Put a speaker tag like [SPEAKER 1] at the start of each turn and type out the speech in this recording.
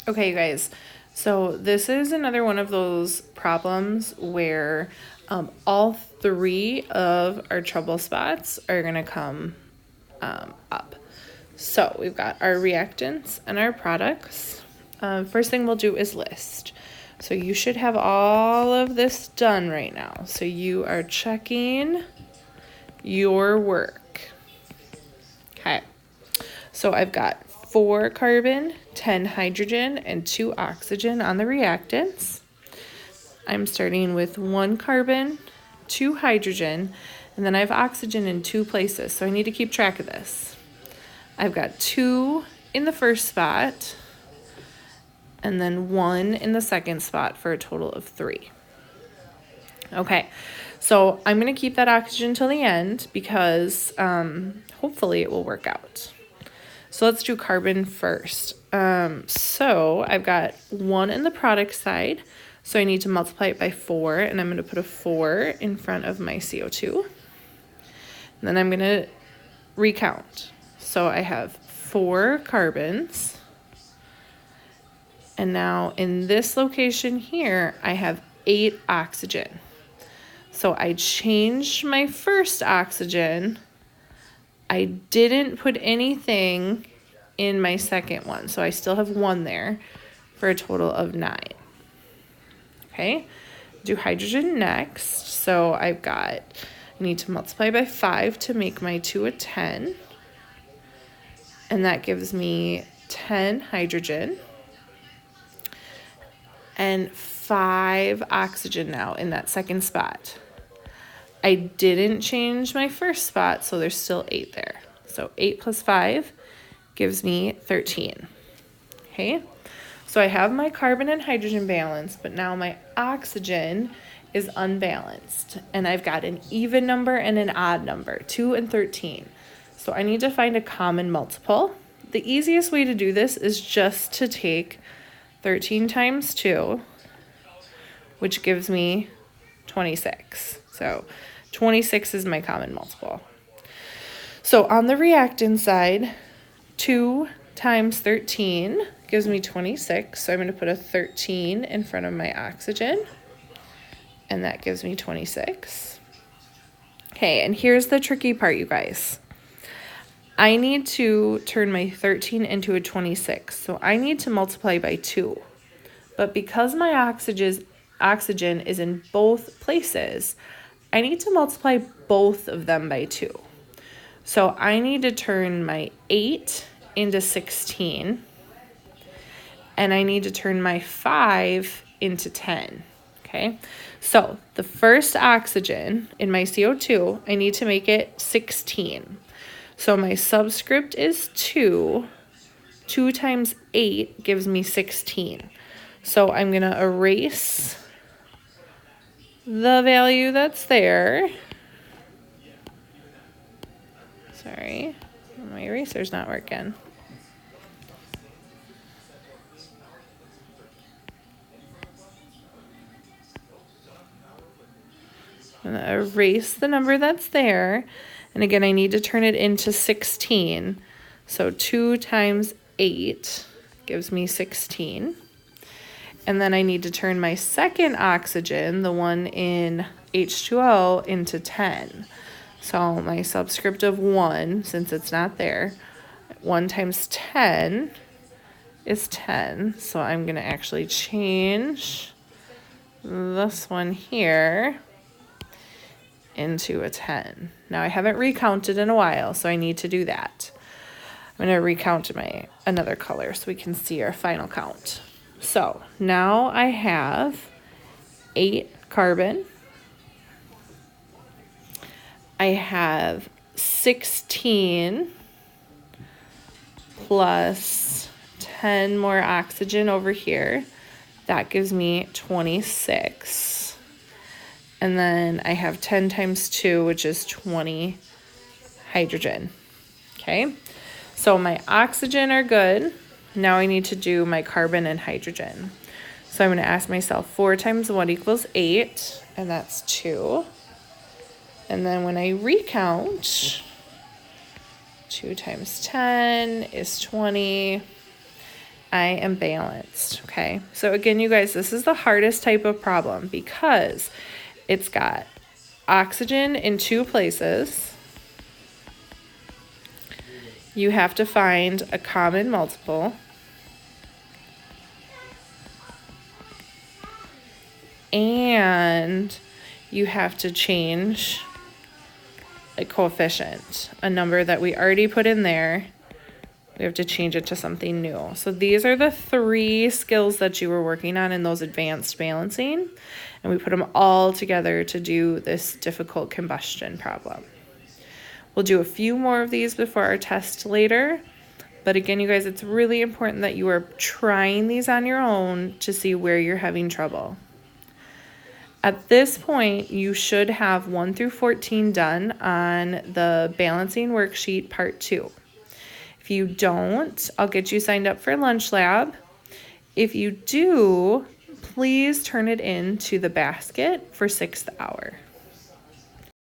[SPEAKER 1] Okay, you guys, so this is another one of those problems where all three of our trouble spots are going to come up. So we've got our reactants and our products. First thing we'll do is list. So you should have all of this done right now. So you are checking your work. Okay. So I've got 4 carbon, 10 hydrogen, and 2 oxygen on the reactants. I'm starting with 1 carbon, 2 hydrogen, and then I have oxygen in 2 places, so I need to keep track of this. I've got 2 in the first spot, and then 1 in the second spot for a total of 3. Okay, so I'm going to keep that oxygen till the end because hopefully it will work out. So let's do carbon first. So I've got 1 in the product side, so I need to multiply it by 4, and I'm going to put a 4 in front of my CO2. And then I'm going to recount. So I have 4 carbons, and now in this location here, I have 8 oxygen. So I changed my first oxygen. I didn't put anything in my second one, so I still have 1 there for a total of 9. Okay, do hydrogen next. So I need to multiply by 5 to make my 2 a 10. And that gives me 10 hydrogen and 5 oxygen now in that second spot. I didn't change my first spot, so there's still 8 there. So 8 plus 5 gives me 13. Okay, so I have my carbon and hydrogen balanced, but now my oxygen is unbalanced. And I've got an even number and an odd number, 2 and 13. So I need to find a common multiple. The easiest way to do this is just to take 13 times 2, which gives me 26. So 26 is my common multiple. So on the reactant side, 2 times 13 gives me 26. So I'm going to put a 13 in front of my oxygen, and that gives me 26. Okay, and here's the tricky part, you guys. I need to turn my 13 into a 26, so I need to multiply by 2. But because my oxygen is in both places, I need to multiply both of them by 2. So I need to turn my 8 into 16, and I need to turn my 5 into 10. Okay, so the first oxygen in my CO2, I need to make it 16. So my subscript is 2. 2 times 8 gives me 16. So I'm going to erase the value that's there. Sorry, my eraser's not working. I'm going to erase the number that's there. And again, I need to turn it into 16. So 2 times 8 gives me 16. And then I need to turn my second oxygen, the one in H2O, into 10. So my subscript of 1, since it's not there, 1 times 10 is 10. So I'm going to actually change this one here into a 10. Now I haven't recounted in a while, so I need to do that. I'm going to recount another color so we can see our final count. So now I have 8 carbon. I have 16 plus 10 more oxygen over here. That gives me 26. And then I have 10 times 2, which is 20 hydrogen. Okay, so my oxygen are good. Now I need to do my carbon and hydrogen. So I'm going to ask myself 4 times 1 equals 8, and that's 2. And then when I recount, 2 times 10 is 20. I am balanced, okay? So again, you guys, this is the hardest type of problem because it's got oxygen in 2 places. You have to find a common multiple. And you have to change a coefficient, a number that we already put in there. We have to change it to something new. So these are the 3 skills that you were working on in those advanced balancing. And we put them all together to do this difficult combustion problem. We'll do a few more of these before our test later. But again, you guys, it's really important that you are trying these on your own to see where you're having trouble. At this point, you should have 1 through 14 done on the balancing worksheet part 2. If you don't, I'll get you signed up for lunch lab. If you do, please turn it into the basket for 6th hour.